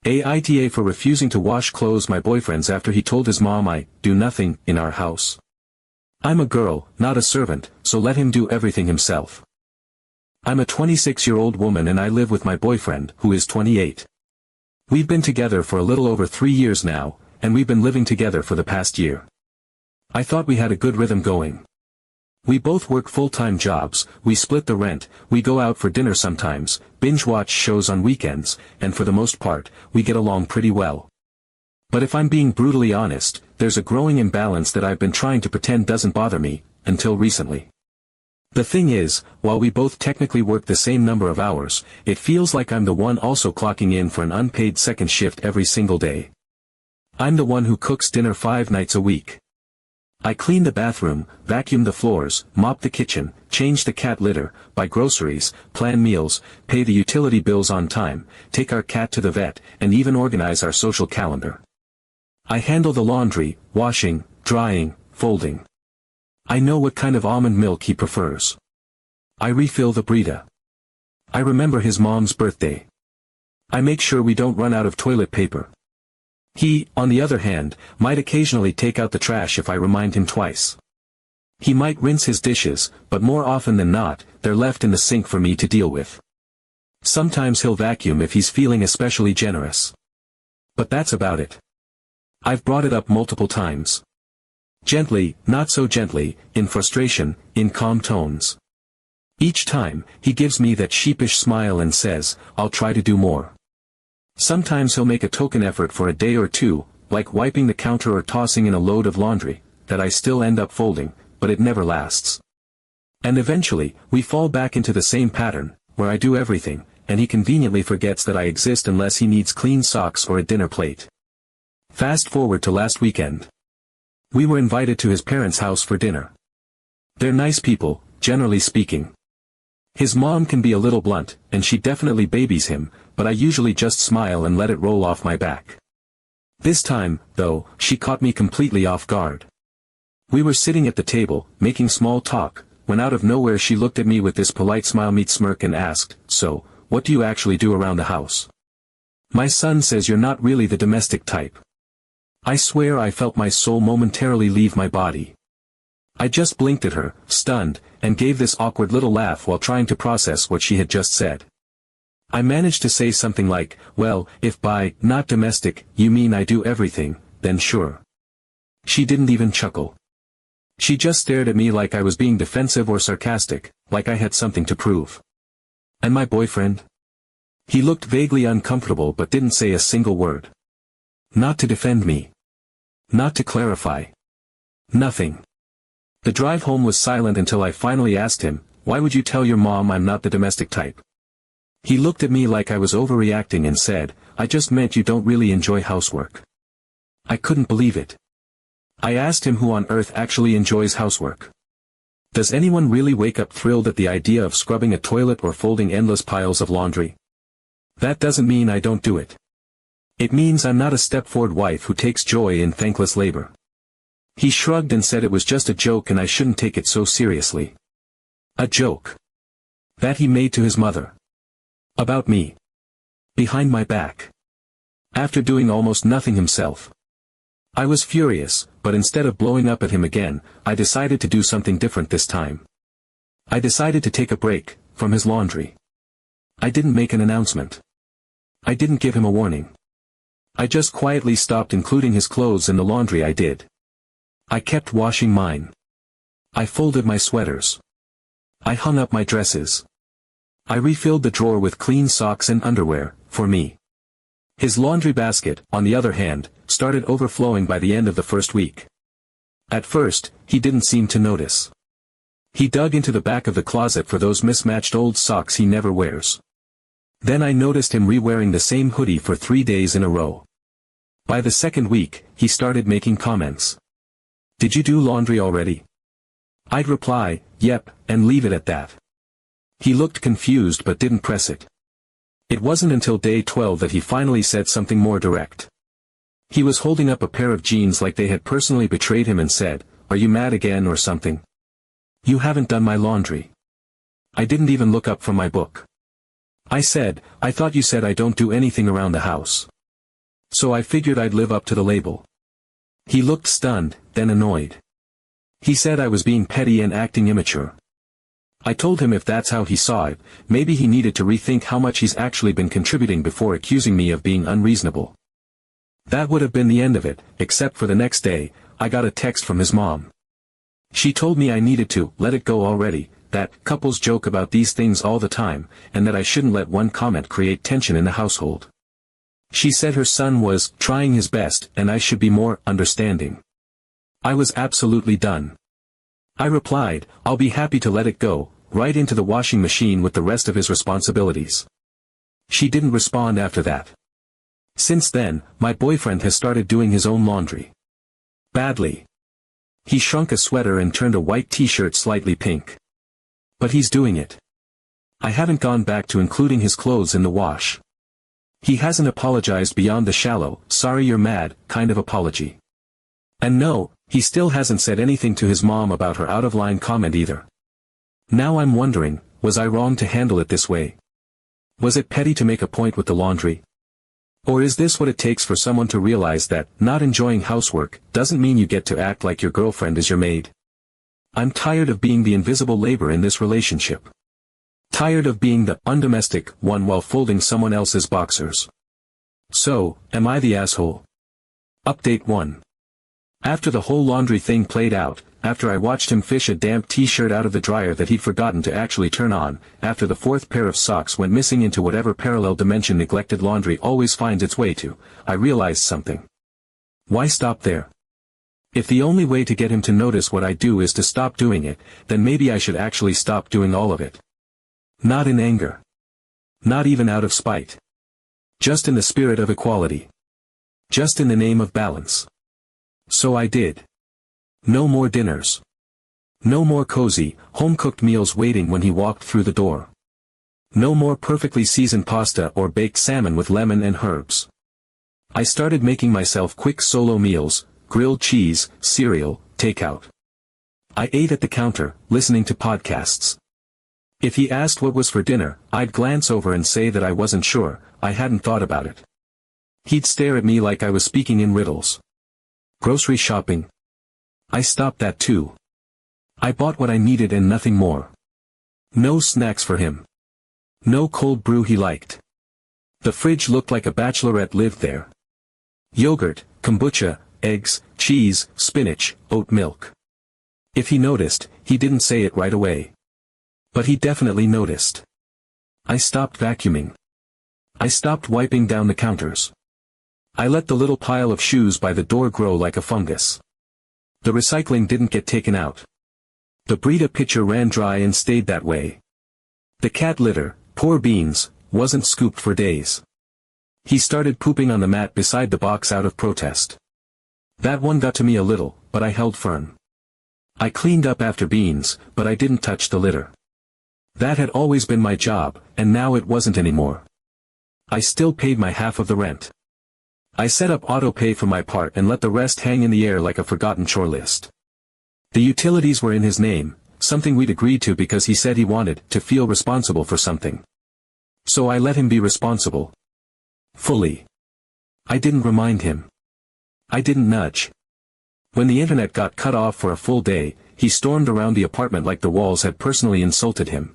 AITA for refusing to wash clothes my boyfriend's after he told his mom I do nothing in our house. I'm a girl, not a servant, so let him do everything himself. I'm a 26-year-old woman and I live with my boyfriend, who is 28. We've been together for a little over 3 years now, and we've been living together for the past year. I thought we had a good rhythm going. We both work full-time jobs, we split the rent, we go out for dinner sometimes, binge-watch shows on weekends, and for the most part, we get along pretty well. But if I'm being brutally honest, there's a growing imbalance that I've been trying to pretend doesn't bother me, until recently. The thing is, while we both technically work the same number of hours, it feels like I'm the one also clocking in for an unpaid second shift every single day. I'm the one who cooks dinner 5 nights a week. I clean the bathroom, vacuum the floors, mop the kitchen, change the cat litter, buy groceries, plan meals, pay the utility bills on time, take our cat to the vet, and even organize our social calendar. I handle the laundry, washing, drying, folding. I know what kind of almond milk he prefers. I refill the Brita. I remember his mom's birthday. I make sure we don't run out of toilet paper. He, on the other hand, might occasionally take out the trash if I remind him twice. He might rinse his dishes, but more often than not, they're left in the sink for me to deal with. Sometimes he'll vacuum if he's feeling especially generous. But that's about it. I've brought it up multiple times. Gently, not so gently, in frustration, in calm tones. Each time, he gives me that sheepish smile and says, I'll try to do more. Sometimes he'll make a token effort for a day or two, like wiping the counter or tossing in a load of laundry, that I still end up folding, but it never lasts. And eventually, we fall back into the same pattern, where I do everything, and he conveniently forgets that I exist unless he needs clean socks or a dinner plate. Fast forward to last weekend. We were invited to his parents' house for dinner. They're nice people, generally speaking. His mom can be a little blunt, and she definitely babies him, but I usually just smile and let it roll off my back. This time, though, she caught me completely off guard. We were sitting at the table, making small talk, when out of nowhere she looked at me with this polite smile meet smirk and asked, So, what do you actually do around the house? My son says you're not really the domestic type. I swear I felt my soul momentarily leave my body. I just blinked at her, stunned, and gave this awkward little laugh while trying to process what she had just said. I managed to say something like, well, if by, not domestic, you mean I do everything, then sure. She didn't even chuckle. She just stared at me like I was being defensive or sarcastic, like I had something to prove. And my boyfriend? He looked vaguely uncomfortable but didn't say a single word. Not to defend me. Not to clarify. Nothing. The drive home was silent until I finally asked him, why would you tell your mom I'm not the domestic type? He looked at me like I was overreacting and said, I just meant you don't really enjoy housework. I couldn't believe it. I asked him who on earth actually enjoys housework. Does anyone really wake up thrilled at the idea of scrubbing a toilet or folding endless piles of laundry? That doesn't mean I don't do it. It means I'm not a step-forward wife who takes joy in thankless labor. He shrugged and said it was just a joke and I shouldn't take it so seriously. A joke. That he made to his mother. About me. Behind my back. After doing almost nothing himself. I was furious, but instead of blowing up at him again, I decided to do something different this time. I decided to take a break from his laundry. I didn't make an announcement. I didn't give him a warning. I just quietly stopped including his clothes in the laundry I did. I kept washing mine. I folded my sweaters. I hung up my dresses. I refilled the drawer with clean socks and underwear, for me. His laundry basket, on the other hand, started overflowing by the end of the first week. At first, he didn't seem to notice. He dug into the back of the closet for those mismatched old socks he never wears. Then I noticed him re-wearing the same hoodie for 3 days in a row. By the second week, he started making comments. Did you do laundry already? I'd reply, yep, and leave it at that. He looked confused but didn't press it. It wasn't until day 12 that he finally said something more direct. He was holding up a pair of jeans like they had personally betrayed him and said, Are you mad again or something? You haven't done my laundry. I didn't even look up from my book. I said, I thought you said I don't do anything around the house. So I figured I'd live up to the label. He looked stunned, then annoyed. He said I was being petty and acting immature. I told him if that's how he saw it, maybe he needed to rethink how much he's actually been contributing before accusing me of being unreasonable. That would have been the end of it, except for the next day, I got a text from his mom. She told me I needed to let it go already, that couples joke about these things all the time, and that I shouldn't let one comment create tension in the household. She said her son was trying his best and I should be more understanding. I was absolutely done. I replied, I'll be happy to let it go, right into the washing machine with the rest of his responsibilities. She didn't respond after that. Since then, my boyfriend has started doing his own laundry. Badly. He shrunk a sweater and turned a white t-shirt slightly pink. But he's doing it. I haven't gone back to including his clothes in the wash. He hasn't apologized beyond the shallow, sorry you're mad, kind of apology. And no, he still hasn't said anything to his mom about her out-of-line comment either. Now I'm wondering, was I wrong to handle it this way? Was it petty to make a point with the laundry? Or is this what it takes for someone to realize that not enjoying housework doesn't mean you get to act like your girlfriend is your maid? I'm tired of being the invisible labor in this relationship. Tired of being the undomestic one while folding someone else's boxers. So, am I the asshole? Update 1. After the whole laundry thing played out, after I watched him fish a damp t-shirt out of the dryer that he'd forgotten to actually turn on, after the fourth pair of socks went missing into whatever parallel dimension neglected laundry always finds its way to, I realized something. Why stop there? If the only way to get him to notice what I do is to stop doing it, then maybe I should actually stop doing all of it. Not in anger. Not even out of spite. Just in the spirit of equality. Just in the name of balance. So I did. No more dinners. No more cozy, home-cooked meals waiting when he walked through the door. No more perfectly seasoned pasta or baked salmon with lemon and herbs. I started making myself quick solo meals, grilled cheese, cereal, takeout. I ate at the counter, listening to podcasts. If he asked what was for dinner, I'd glance over and say that I wasn't sure, I hadn't thought about it. He'd stare at me like I was speaking in riddles. Grocery shopping. I stopped that too. I bought what I needed and nothing more. No snacks for him. No cold brew he liked. The fridge looked like a bachelorette lived there. Yogurt, kombucha, eggs, cheese, spinach, oat milk. If he noticed, he didn't say it right away. But he definitely noticed. I stopped vacuuming. I stopped wiping down the counters. I let the little pile of shoes by the door grow like a fungus. The recycling didn't get taken out. The Brita pitcher ran dry and stayed that way. The cat litter, poor beans, wasn't scooped for days. He started pooping on the mat beside the box out of protest. That one got to me a little, but I held firm. I cleaned up after beans, but I didn't touch the litter. That had always been my job, and now it wasn't anymore. I still paid my half of the rent. I set up auto-pay for my part and let the rest hang in the air like a forgotten chore list. The utilities were in his name, something we'd agreed to because he said he wanted to feel responsible for something. So I let him be responsible. Fully. I didn't remind him. I didn't nudge. When the internet got cut off for a full day, he stormed around the apartment like the walls had personally insulted him.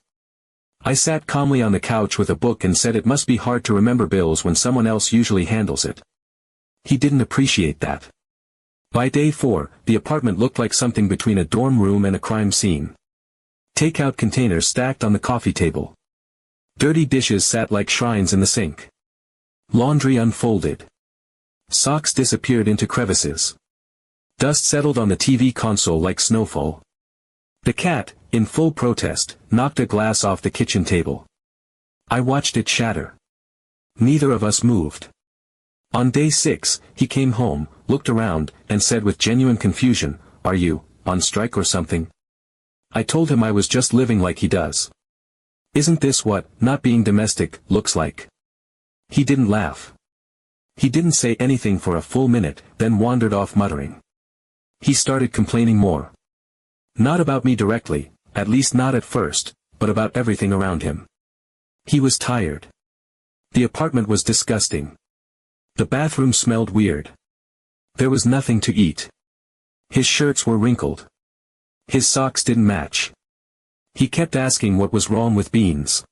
I sat calmly on the couch with a book and said it must be hard to remember bills when someone else usually handles it. He didn't appreciate that. By day 4, the apartment looked like something between a dorm room and a crime scene. Takeout containers stacked on the coffee table. Dirty dishes sat like shrines in the sink. Laundry unfolded. Socks disappeared into crevices. Dust settled on the TV console like snowfall. The cat, in full protest, knocked a glass off the kitchen table. I watched it shatter. Neither of us moved. On day 6, he came home, looked around, and said with genuine confusion, "Are you on strike or something?" I told him I was just living like he does. Isn't this what not being domestic looks like? He didn't laugh. He didn't say anything for a full minute, then wandered off muttering. He started complaining more. Not about me directly, at least not at first, but about everything around him. He was tired. The apartment was disgusting. The bathroom smelled weird. There was nothing to eat. His shirts were wrinkled. His socks didn't match. He kept asking what was wrong with Beans.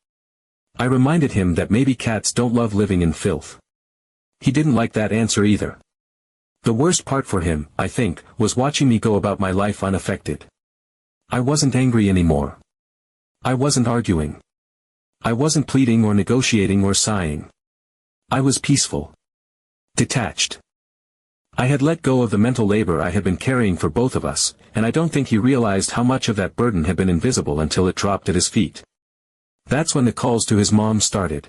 I reminded him that maybe cats don't love living in filth. He didn't like that answer either. The worst part for him, I think, was watching me go about my life unaffected. I wasn't angry anymore. I wasn't arguing. I wasn't pleading or negotiating or sighing. I was peaceful. Detached. I had let go of the mental labor I had been carrying for both of us, and I don't think he realized how much of that burden had been invisible until it dropped at his feet. That's when the calls to his mom started.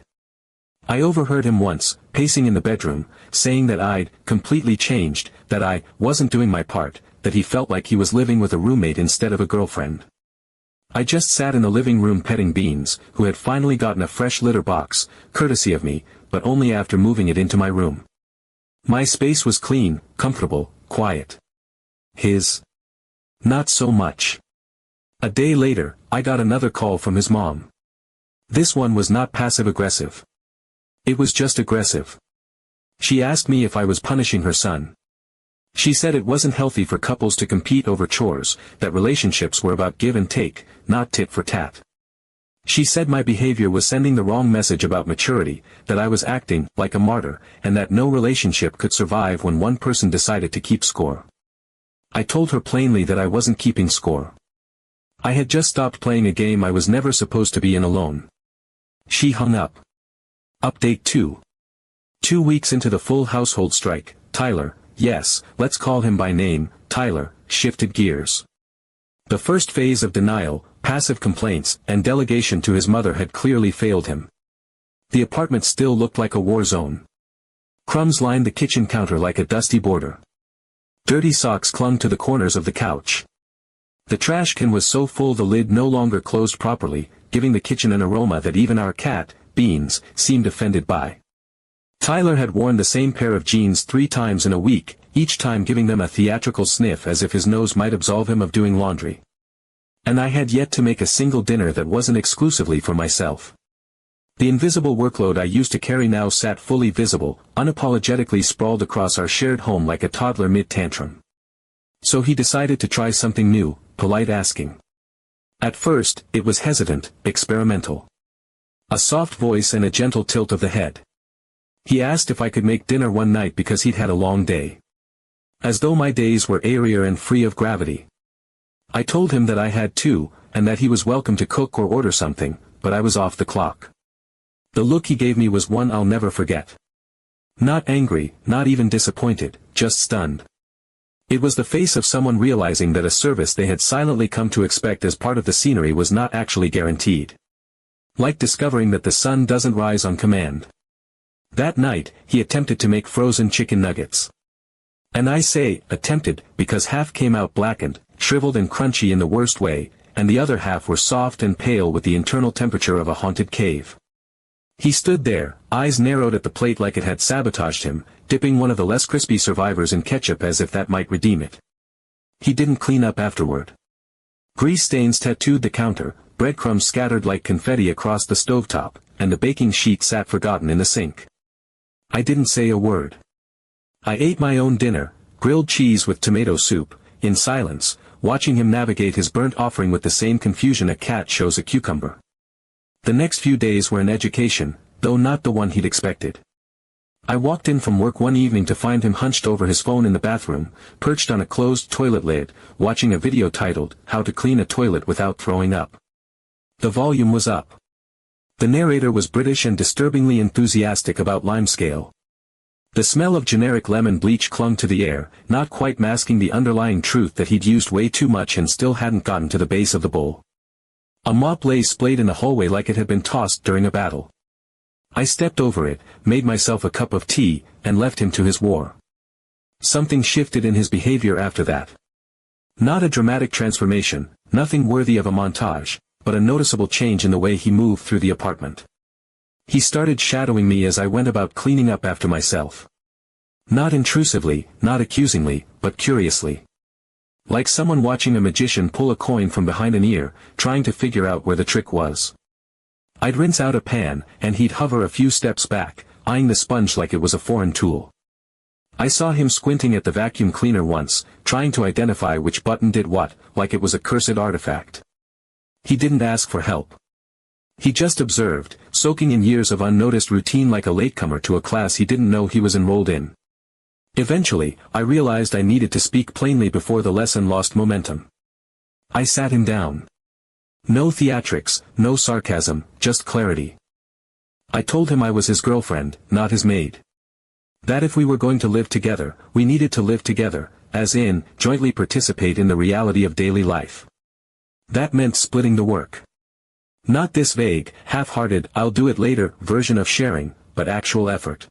I overheard him once, pacing in the bedroom, saying that I'd completely changed, that I wasn't doing my part, that he felt like he was living with a roommate instead of a girlfriend. I just sat in the living room petting Beans, who had finally gotten a fresh litter box, courtesy of me, but only after moving it into my room. My space was clean, comfortable, quiet. His. Not so much. A day later, I got another call from his mom. This one was not passive-aggressive. It was just aggressive. She asked me if I was punishing her son. She said it wasn't healthy for couples to compete over chores, that relationships were about give and take, not tit for tat. She said my behavior was sending the wrong message about maturity, that I was acting like a martyr, and that no relationship could survive when one person decided to keep score. I told her plainly that I wasn't keeping score. I had just stopped playing a game I was never supposed to be in alone. She hung up. Update 2. 2 weeks into the full household strike, Tyler, yes, let's call him by name, Tyler, shifted gears. The first phase of denial, passive complaints, and delegation to his mother had clearly failed him. The apartment still looked like a war zone. Crumbs lined the kitchen counter like a dusty border. Dirty socks clung to the corners of the couch. The trash can was so full the lid no longer closed properly, giving the kitchen an aroma that even our cat, Beans, seemed offended by. Tyler had worn the same pair of jeans 3 times in a week, each time giving them a theatrical sniff as if his nose might absolve him of doing laundry. And I had yet to make a single dinner that wasn't exclusively for myself. The invisible workload I used to carry now sat fully visible, unapologetically sprawled across our shared home like a toddler mid-tantrum. So he decided to try something new, polite asking. At first, it was hesitant, experimental. A soft voice and a gentle tilt of the head. He asked if I could make dinner one night because he'd had a long day. As though my days were airier and free of gravity. I told him that I had too, and that he was welcome to cook or order something, but I was off the clock. The look he gave me was one I'll never forget. Not angry, not even disappointed, just stunned. It was the face of someone realizing that a service they had silently come to expect as part of the scenery was not actually guaranteed. Like discovering that the sun doesn't rise on command. That night, he attempted to make frozen chicken nuggets. And I say, attempted, because half came out blackened, shriveled and crunchy in the worst way, and the other half were soft and pale with the internal temperature of a haunted cave. He stood there, eyes narrowed at the plate like it had sabotaged him, dipping one of the less crispy survivors in ketchup as if that might redeem it. He didn't clean up afterward. Grease stains tattooed the counter, breadcrumbs scattered like confetti across the stovetop, and the baking sheet sat forgotten in the sink. I didn't say a word. I ate my own dinner, grilled cheese with tomato soup, in silence, watching him navigate his burnt offering with the same confusion a cat shows a cucumber. The next few days were an education, though not the one he'd expected. I walked in from work one evening to find him hunched over his phone in the bathroom, perched on a closed toilet lid, watching a video titled, How to Clean a Toilet Without Throwing Up. The volume was up. The narrator was British and disturbingly enthusiastic about limescale. The smell of generic lemon bleach clung to the air, not quite masking the underlying truth that he'd used way too much and still hadn't gotten to the base of the bowl. A mop lay splayed in the hallway like it had been tossed during a battle. I stepped over it, made myself a cup of tea, and left him to his war. Something shifted in his behavior after that. Not a dramatic transformation, nothing worthy of a montage, but a noticeable change in the way he moved through the apartment. He started shadowing me as I went about cleaning up after myself. Not intrusively, not accusingly, but curiously. Like someone watching a magician pull a coin from behind an ear, trying to figure out where the trick was. I'd rinse out a pan, and he'd hover a few steps back, eyeing the sponge like it was a foreign tool. I saw him squinting at the vacuum cleaner once, trying to identify which button did what, like it was a cursed artifact. He didn't ask for help. He just observed, soaking in years of unnoticed routine like a latecomer to a class he didn't know he was enrolled in. Eventually, I realized I needed to speak plainly before the lesson lost momentum. I sat him down. No theatrics, no sarcasm, just clarity. I told him I was his girlfriend, not his maid. That if we were going to live together, we needed to live together, as in, jointly participate in the reality of daily life. That meant splitting the work. Not this vague, half-hearted, I'll do it later version of sharing, but actual effort.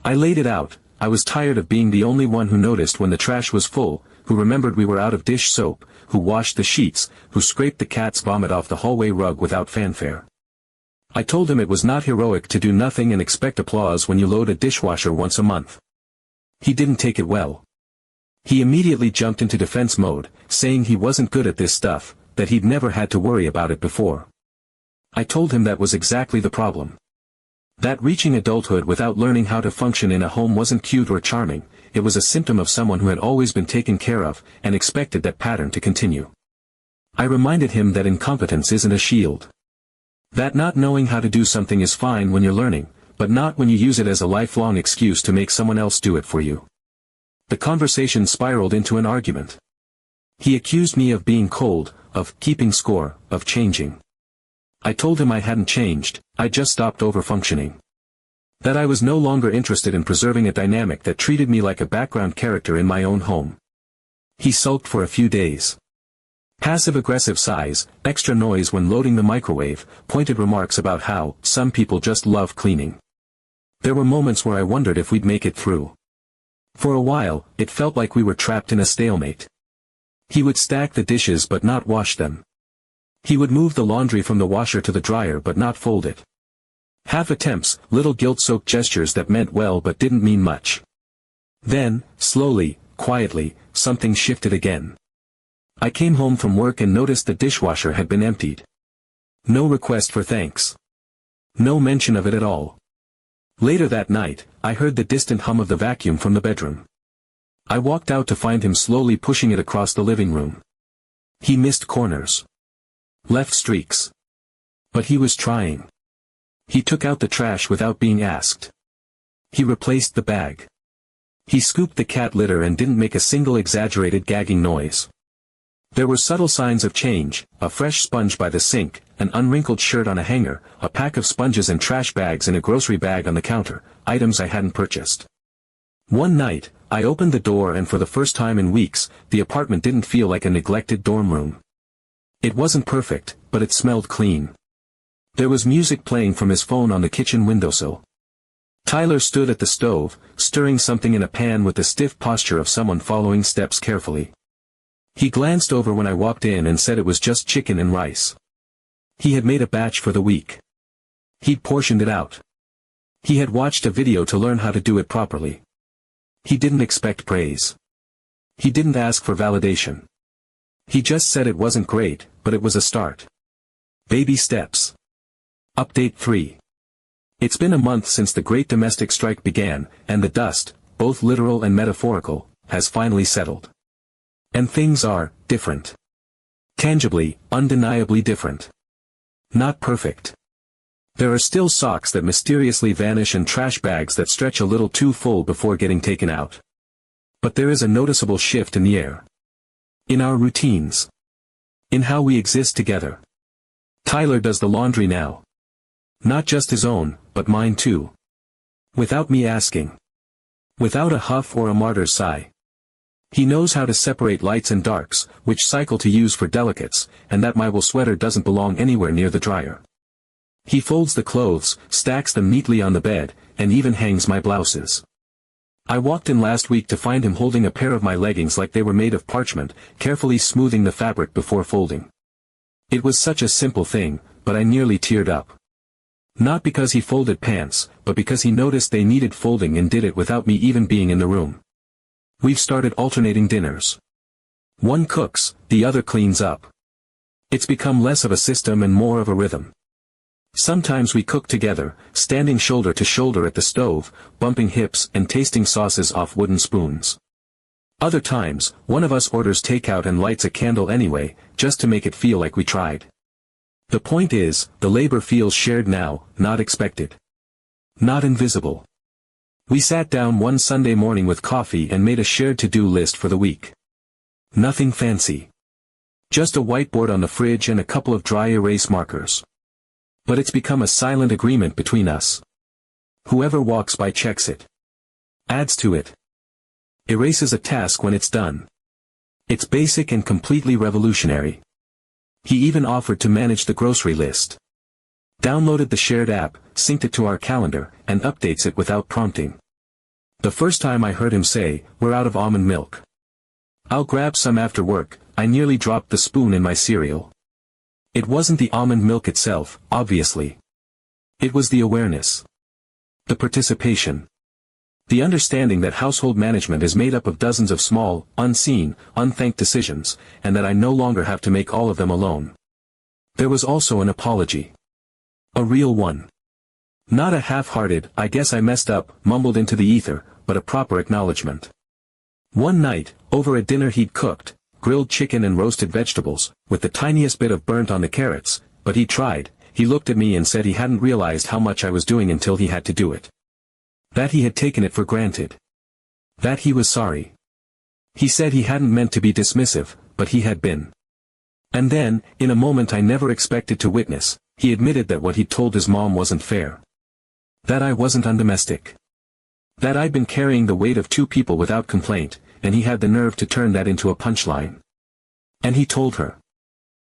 I laid it out. I was tired of being the only one who noticed when the trash was full, who remembered we were out of dish soap, who washed the sheets, who scraped the cat's vomit off the hallway rug without fanfare. I told him it was not heroic to do nothing and expect applause when you load a dishwasher once a month. He didn't take it well. He immediately jumped into defense mode, saying he wasn't good at this stuff, that he'd never had to worry about it before. I told him that was exactly the problem. That reaching adulthood without learning how to function in a home wasn't cute or charming, it was a symptom of someone who had always been taken care of, and expected that pattern to continue. I reminded him that incompetence isn't a shield. That not knowing how to do something is fine when you're learning, but not when you use it as a lifelong excuse to make someone else do it for you. The conversation spiraled into an argument. He accused me of being cold, of keeping score, of changing. I told him I hadn't changed, I just stopped over-functioning. That I was no longer interested in preserving a dynamic that treated me like a background character in my own home. He sulked for a few days. Passive-aggressive sighs, extra noise when loading the microwave, pointed remarks about how some people just love cleaning. There were moments where I wondered if we'd make it through. For a while, it felt like we were trapped in a stalemate. He would stack the dishes but not wash them. He would move the laundry from the washer to the dryer but not fold it. Half attempts, little guilt-soaked gestures that meant well but didn't mean much. Then, slowly, quietly, something shifted again. I came home from work and noticed the dishwasher had been emptied. No request for thanks. No mention of it at all. Later that night, I heard the distant hum of the vacuum from the bedroom. I walked out to find him slowly pushing it across the living room. He missed corners. Left streaks. But he was trying. He took out the trash without being asked. He replaced the bag. He scooped the cat litter and didn't make a single exaggerated gagging noise. There were subtle signs of change, a fresh sponge by the sink, an unwrinkled shirt on a hanger, a pack of sponges and trash bags in a grocery bag on the counter, items I hadn't purchased. One night, I opened the door and for the first time in weeks, the apartment didn't feel like a neglected dorm room. It wasn't perfect, but it smelled clean. There was music playing from his phone on the kitchen windowsill. Tyler stood at the stove, stirring something in a pan with the stiff posture of someone following steps carefully. He glanced over when I walked in and said it was just chicken and rice. He had made a batch for the week. He'd portioned it out. He had watched a video to learn how to do it properly. He didn't expect praise. He didn't ask for validation. He just said it wasn't great, but it was a start. Baby steps. Update 3. It's been a month since the great domestic strike began, and the dust, both literal and metaphorical, has finally settled. And things are different. Tangibly, undeniably different. Not perfect. There are still socks that mysteriously vanish and trash bags that stretch a little too full before getting taken out. But there is a noticeable shift in the air. In our routines. In how we exist together. Tyler does the laundry now. Not just his own, but mine too. Without me asking. Without a huff or a martyr's sigh. He knows how to separate lights and darks, which cycle to use for delicates, and that my wool sweater doesn't belong anywhere near the dryer. He folds the clothes, stacks them neatly on the bed, and even hangs my blouses. I walked in last week to find him holding a pair of my leggings like they were made of parchment, carefully smoothing the fabric before folding. It was such a simple thing, but I nearly teared up. Not because he folded pants, but because he noticed they needed folding and did it without me even being in the room. We've started alternating dinners. One cooks, the other cleans up. It's become less of a system and more of a rhythm. Sometimes we cook together, standing shoulder to shoulder at the stove, bumping hips and tasting sauces off wooden spoons. Other times, one of us orders takeout and lights a candle anyway, just to make it feel like we tried. The point is, the labor feels shared now, not expected. Not invisible. We sat down one Sunday morning with coffee and made a shared to-do list for the week. Nothing fancy. Just a whiteboard on the fridge and a couple of dry erase markers. But it's become a silent agreement between us. Whoever walks by checks it. Adds to it. Erases a task when it's done. It's basic and completely revolutionary. He even offered to manage the grocery list. Downloaded the shared app, synced it to our calendar, and updates it without prompting. The first time I heard him say, "We're out of almond milk. I'll grab some after work," I nearly dropped the spoon in my cereal. It wasn't the almond milk itself, obviously. It was the awareness. The participation. The understanding that household management is made up of dozens of small, unseen, unthanked decisions, and that I no longer have to make all of them alone. There was also an apology. A real one. Not a half-hearted, "I guess I messed up," mumbled into the ether, but a proper acknowledgement. One night, over a dinner he'd cooked, grilled chicken and roasted vegetables, with the tiniest bit of burnt on the carrots, but he tried. He looked at me and said he hadn't realized how much I was doing until he had to do it. That he had taken it for granted. That he was sorry. He said he hadn't meant to be dismissive, but he had been. And then, in a moment I never expected to witness, he admitted that what he'd told his mom wasn't fair. That I wasn't undomestic. That I'd been carrying the weight of two people without complaint, and he had the nerve to turn that into a punchline. And he told her.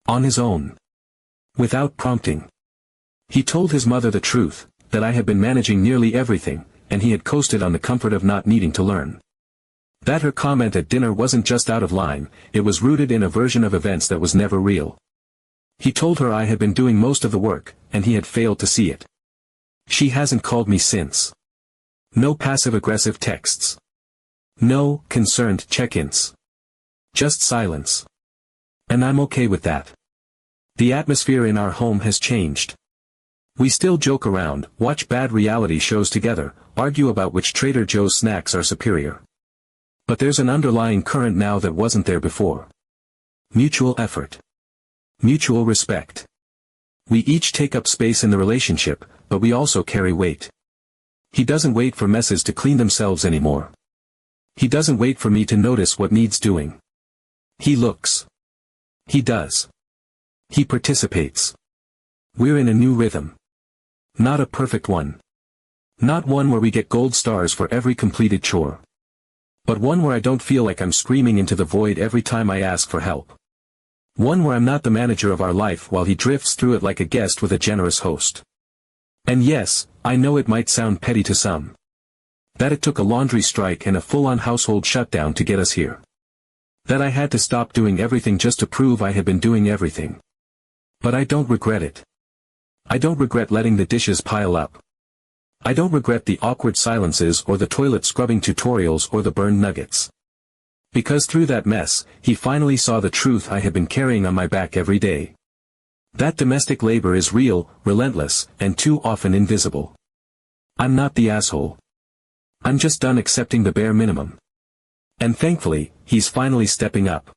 On his own. Without prompting. He told his mother the truth, that I had been managing nearly everything, and he had coasted on the comfort of not needing to learn. That her comment at dinner wasn't just out of line, it was rooted in a version of events that was never real. He told her I had been doing most of the work, and he had failed to see it. She hasn't called me since. No passive-aggressive texts. No concerned check-ins. Just silence. And I'm okay with that. The atmosphere in our home has changed. We still joke around, watch bad reality shows together, argue about which Trader Joe's snacks are superior. But there's an underlying current now that wasn't there before. Mutual effort. Mutual respect. We each take up space in the relationship, but we also carry weight. He doesn't wait for messes to clean themselves anymore. He doesn't wait for me to notice what needs doing. He looks. He does. He participates. We're in a new rhythm. Not a perfect one. Not one where we get gold stars for every completed chore. But one where I don't feel like I'm screaming into the void every time I ask for help. One where I'm not the manager of our life while he drifts through it like a guest with a generous host. And yes, I know it might sound petty to some. That it took a laundry strike and a full-on household shutdown to get us here. That I had to stop doing everything just to prove I had been doing everything. But I don't regret it. I don't regret letting the dishes pile up. I don't regret the awkward silences or the toilet scrubbing tutorials or the burned nuggets. Because through that mess, he finally saw the truth I had been carrying on my back every day. That domestic labor is real, relentless, and too often invisible. I'm not the asshole. I'm just done accepting the bare minimum. And thankfully, he's finally stepping up.